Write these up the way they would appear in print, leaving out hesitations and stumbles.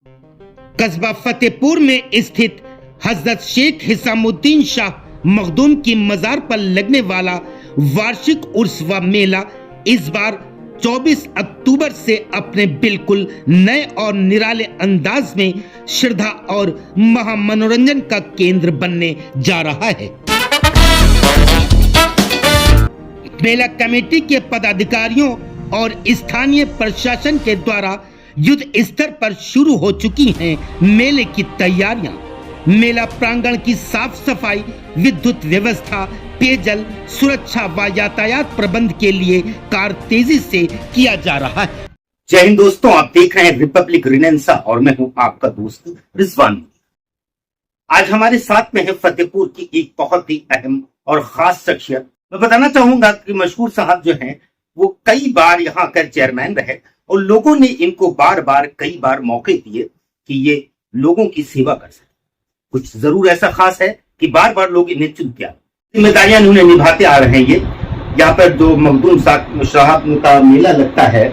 कस्बा फतेहपुर में स्थित हजरत शेख हिसामुद्दीन शाह मखदूम की मजार पर लगने वाला वार्षिक उर्स व मेला इस बार 24 अक्टूबर से अपने बिल्कुल नए और निराले अंदाज में श्रद्धा और महामनोरंजन का केंद्र बनने जा रहा है। मेला कमेटी के पदाधिकारियों और स्थानीय प्रशासन के द्वारा युद्ध स्तर पर शुरू हो चुकी हैं मेले की तैयारियां। मेला प्रांगण की साफ सफाई, विद्युत व्यवस्था, पेयजल, सुरक्षा व यातायात प्रबंध के लिए कार्य तेजी से किया जा रहा है। जय हिंद दोस्तों, आप देख रहे हैं रिपब्लिक रिनेंसा और मैं हूं आपका दोस्त रिजवान। आज हमारे साथ में है फतेहपुर की एक बहुत ही अहम और खास शख्सियत। मैं बताना चाहूंगा कि मशहूर साहब जो हैं वो कई बार यहाँ कर चेयरमैन रहे और लोगों ने इनको बार बार कई बार मौके दिए कि ये लोगों की सेवा कर सके। कुछ जरूर ऐसा खास है कि बार बार लोग इन्हें चुन किया, जिम्मेदारियां उन्हें निभाते आ रहे हैं। ये यहाँ पर जो मखदूम साहब का मेला लगता है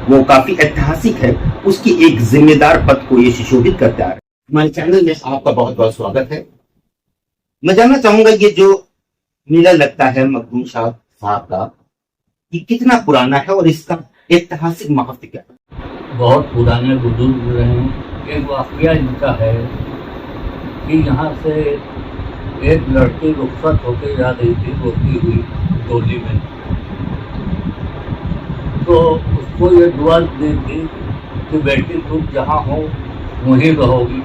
वो काफी ऐतिहासिक है, उसकी एक जिम्मेदार पद को ये सुशोभित करते आ रहे हैं। हमारे चैनल में आपका बहुत बहुत स्वागत है। मैं जानना चाहूंगा ये जो मेला लगता है मखदूम साहब का, ये कितना पुराना है और इसका ऐतिहासिक महत्व क्या है? बहुत पुराने बुजुर्ग रहे हैं। एक वाकया इनका है कि यहाँ से एक लड़की रुखसत होकर जा रही थी रोती हुई डोली में, तो उसको ये दुआ दी थी कि बेटी तुम जहाँ हो वहीं रहोगी।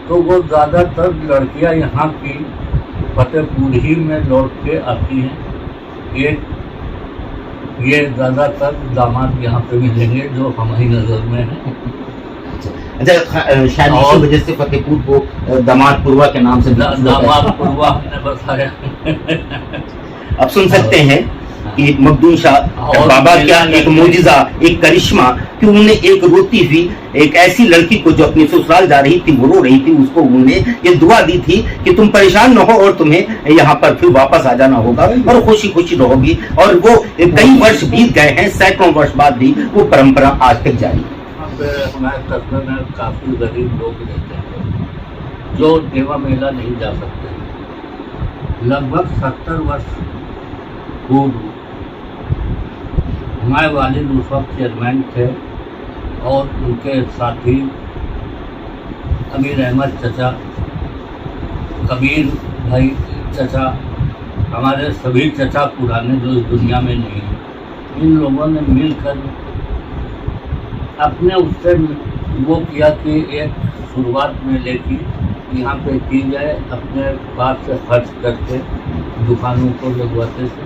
तो वो ज़्यादातर लड़कियाँ यहाँ की फतेहपुर ही में लौट के आती हैं। ये ज़्यादातर दामाद यहाँ पे मिलेंगे जो हमारी नज़र में है। अच्छा, शायद इसी वजह से फतेहपुर को दामाद पुरवा के नाम से दामाद पुरवा हमने बताया। अब सुन सकते हैं कि मखदूम शाह बाबा क्या एक मोजिजा, एक करिश्मा कि उन्होंने एक रोती हुई एक ऐसी लड़की को जो अपनी ससुराल जा रही थी, वो रो रही थी, उसको उन्होंने ये दुआ दी थी कि तुम परेशान न हो और तुम्हें यहाँ पर फिर वापस आ जाना होगा और खुशी खुशी रहोगी। और वो कई वर्ष बीत गए हैं, सैकड़ों वर्ष बाद भी वो परंपरा आज तक जारी है। हमारे कस्बे में काफी गरीब लोग रहते हैं जो देवा मेला नहीं जा सकते। लगभग 70 वर्ष पूर्व हमारे वालिद उस वक्त चेयरमैन थे और उनके साथी अमीर अहमद चचा, कबीर भाई चचा, हमारे सभी चचा पुराने जो इस दुनिया में नहीं हैं, इन लोगों ने मिलकर अपने उससे वो किया कि एक शुरुआत मेले की यहाँ पे की जाए, अपने पास से खर्च करके दुकानों को लगवाते थे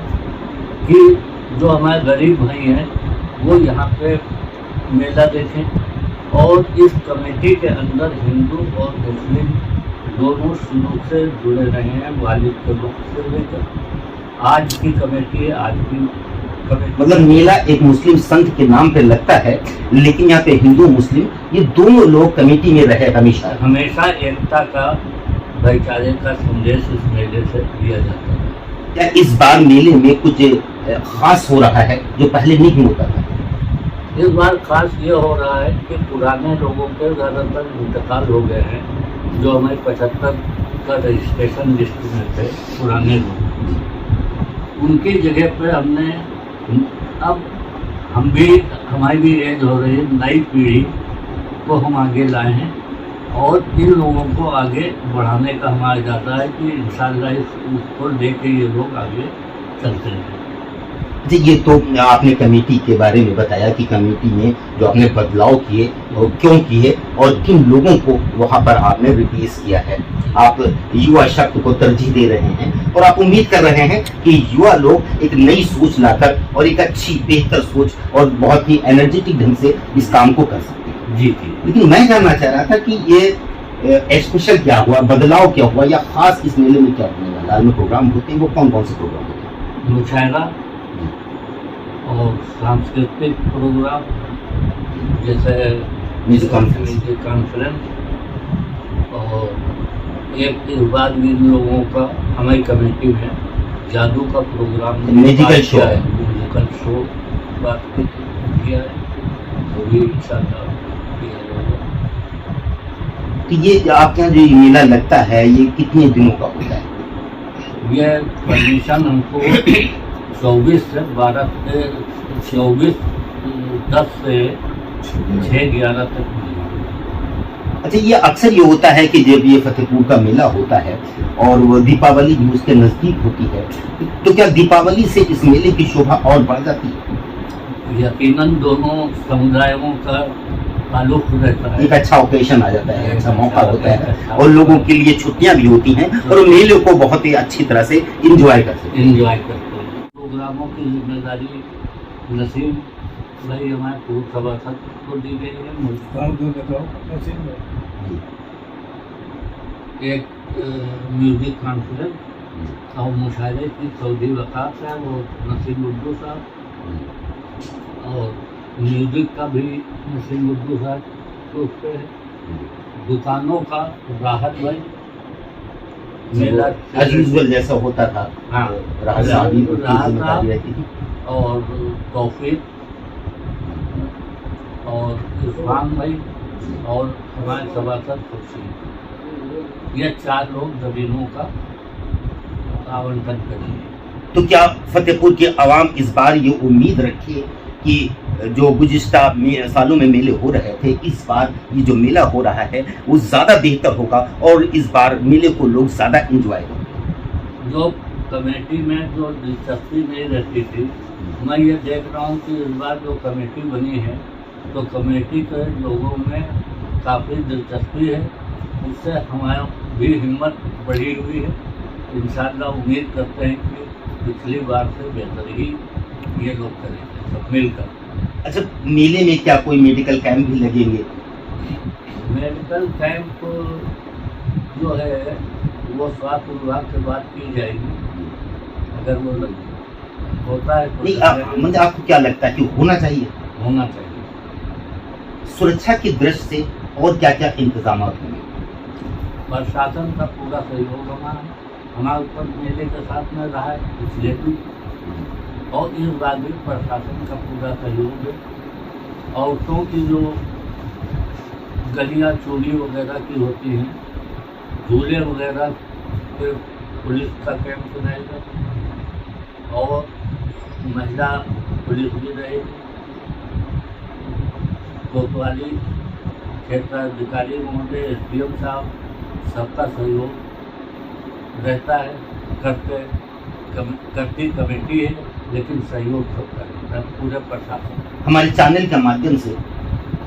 कि जो हमारे गरीब भाई हैं वो यहाँ पे मेला देखें। और इस कमेटी के अंदर हिंदू और मुस्लिम दोनों शुरू से जुड़े रहे हैं, वालिद के वक्त से लेकर आज की कमेटी है। आज की मतलब मेला एक मुस्लिम संघ के नाम पे लगता है, लेकिन यहाँ पे हिंदू मुस्लिम ये दोनों लोग कमेटी में रहे हमेशा एकता का, भाईचारे का संदेश इस मेले से दिया जाता है। क्या इस बार मेले में कुछ खास हो रहा है जो पहले नहीं होता था? इस बार खास ये हो रहा है कि पुराने लोगों के ज़्यादातर इंतकाल हो गए हैं, जो हमारे 75 का रजिस्ट्रेशन लिस्ट में थे पुराने लोग, उनकी जगह पे हमने अब हमारी भी एज हो रही है, नई पीढ़ी को हम आगे लाए हैं और इन लोगों को आगे बढ़ाने का हमारा इरादा है कि इंशाअल्लाह इसको लेके ये लोग आगे चलते हैं। जी, ये तो आपने कमेटी के बारे में बताया कि कमेटी ने जो आपने बदलाव किए और क्यों किए और किन लोगों को वहां पर आपने रिप्लेस किया है। आप युवा शक्ति को तरजीह दे रहे हैं और आप उम्मीद कर रहे हैं कि युवा लोग एक नई सोच लाकर और एक अच्छी बेहतर सोच और बहुत ही एनर्जेटिक ढंग से इस काम को कर सकते हैं। जी, लेकिन मैं जानना चाह रहा था कि ये स्पेशल क्या हुआ, बदलाव क्या हुआ या खास इस मेले में क्या होने वाला है? प्रोग्राम होते हैं वो कौन कौन से प्रोग्राम होते हैं? मुशायरा और सांस्कृतिक प्रोग्राम जैसे म्यूजिक कॉन्फ्रेंस और एक इस बार भी लोगों का हमारी कमेटी में जादू का प्रोग्राम म्यूजिकल शो है, म्यूजिकल शो बात किया है, वो भी इंशाअल्लाह किया जाएगा। तो ये आपके यहाँ जो ये मेला लगता है ये कितने दिनों का होता है? ये परमिशन हमको 24 से 12 से 10 से 6/11 तक मिला। अच्छा, ये अक्सर ये होता है कि जब ये फतेहपुर का मेला होता है और वो दीपावली भी उसके नजदीक होती है, तो क्या दीपावली से इस मेले की शोभा और बढ़ जाती है? यकीनन दोनों समुदायों का ताल्लुक रहता है। एक अच्छा ओकेशन आ जाता है, अच्छा मौका होता है और लोगों के लिए छुट्टियां भी होती हैं और वो मेले को बहुत ही अच्छी तरह से एंजॉय करते हैं। प्रोग्रामों की जिम्मेदारी नसीम भाई हमारे पूर्व सभासद को दी गई है। एक म्यूजिक कॉन्फ्रेंस और मुशायरे की सऊदी वकाफ है वो नसीम उर्दू साहब, और म्यूजिक का भी नसीम उर्दू साहब के उस पे है। दुकानों का राहत भाई मेला एज यूजुअल जैसा होता था। हाँ, राहत साहब ही उनकी राहत जिम्मेदारी रहती थी। और तौफीक और इरफान भाई और हमारे सभासद खुर्शीद, ये 4 लोग जमीनों का आवंटन करेंगे। तो क्या फतेहपुर के अवाम इस बार ये उम्मीद रखे कि जो गुज़िश्ता सालों में मेले हो रहे थे, इस बार ये जो मेला हो रहा है वो ज़्यादा बेहतर होगा और इस बार मेले को लोग ज़्यादा एंजॉय करेंगे? जो कमेटी में जो दिलचस्पी नहीं रहती थी, मैं ये देख रहा हूँ कि इस बार जो कमेटी बनी है तो कमेटी के लोगों में काफ़ी दिलचस्पी है, उससे हमारी भी हिम्मत बढ़ी हुई है। इंशाअल्लाह उम्मीद करते हैं कि पिछली बार से बेहतर ही ये लोग करेंगे सब मिलकर। अच्छा, मेले में क्या कोई मेडिकल कैंप भी लगेंगे? मेडिकल कैंप जो है वो स्वास्थ्य विभाग से बात की जाएगी, अगर वो होता है तो नहीं, आपको क्या लगता है कि होना चाहिए? होना चाहिए। सुरक्षा की दृष्टि से और क्या क्या इंतजाम होंगे? प्रशासन का पूरा सहयोग हमारे ऊपर मेले के साथ में रहा है पिछले भी, और इस बार भी प्रशासन का पूरा सहयोग है। औरतों की जो गलियां चोरी वगैरह की होती हैं, झूले वगैरह पे पुलिस का कैंप रहेगा और महिला पुलिस भी रहेगी। कोतवाली क्षेत्राधिकारी महोदय, SDM साहब, सबका सहयोग रहता है। करती कमेटी है लेकिन सहयोग सबका रहता है, पूरे प्रशासन। हमारे चैनल के माध्यम से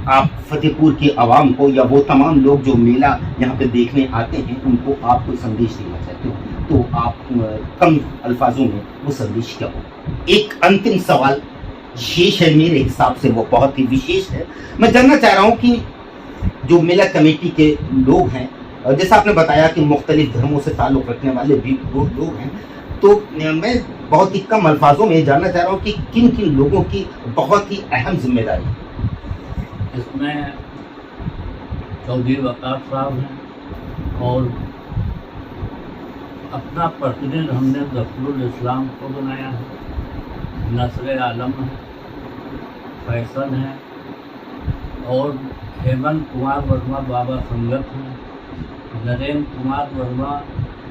आप फतेहपुर के आवाम को या वो तमाम लोग जो मेला यहाँ पे देखने आते हैं उनको आप कोई संदेश देना चाहते हो तो आप कम अल्फाजों में वो संदेश क्या हो? एक अंतिम सवाल शेष है, मेरे हिसाब से वो बहुत ही विशेष है। मैं जानना चाह रहा हूँ कि जो मेला कमेटी के लोग हैं, जैसा आपने बताया कि मुख्तलिफ धर्मों से ताल्लुक़ रखने वाले भी लोग हैं, तो मैं बहुत ही कम अल्फाजों में जानना चाह रहा हूँ कि किन किन लोगों की बहुत ही अहम जिम्मेदारी है इसमें? चौधरी वकाफ साहब हैं और अपना प्रतिनिधि हमने ज़फ़रुल इस्लाम को बनाया है, नसर आलम है, फैसल है और हेमंत कुमार वर्मा बाबा संगत हैं, नरेंद्र कुमार वर्मा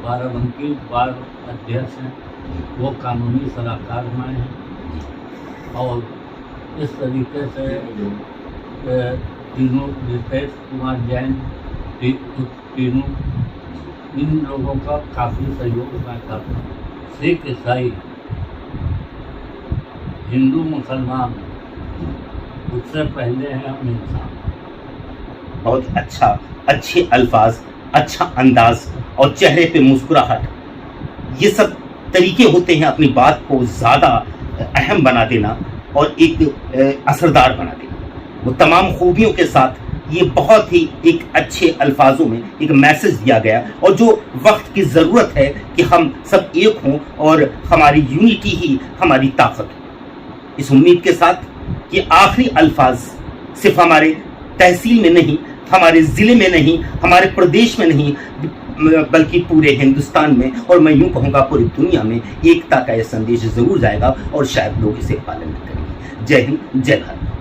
बाराबंकी बार अध्यक्ष हैं, वो कानूनी सलाहकार हमारे हैं। और इस तरीके से तीनों रितेश कुमार जैन तीनों इन लोगों का काफ़ी सहयोग मैं करता हूँ। सिख ईसाई हिंदू मुसलमान उससे पहले हैं हम इंसान। बहुत अच्छा, अच्छे अल्फाज, अच्छा अंदाज और चेहरे पे मुस्कुराहट, ये सब तरीके होते हैं अपनी बात को ज़्यादा अहम बना देना और एक असरदार बना देना। वो तमाम खूबियों के साथ ये बहुत ही एक अच्छे अल्फाजों में एक मैसेज दिया गया और जो वक्त की ज़रूरत है कि हम सब एक हों और हमारी यूनिटी ही हमारी ताकत हो। इस उम्मीद के साथ कि आखिरी अल्फाज सिर्फ हमारे तहसील में नहीं, हमारे ज़िले में नहीं, हमारे प्रदेश में नहीं, बल्कि पूरे हिंदुस्तान में और मैं यूँ कहूँगा पूरी दुनिया में एकता का यह संदेश ज़रूर जाएगा और शायद लोग इसे पालन करेंगे। जय हिंद, जय भारत।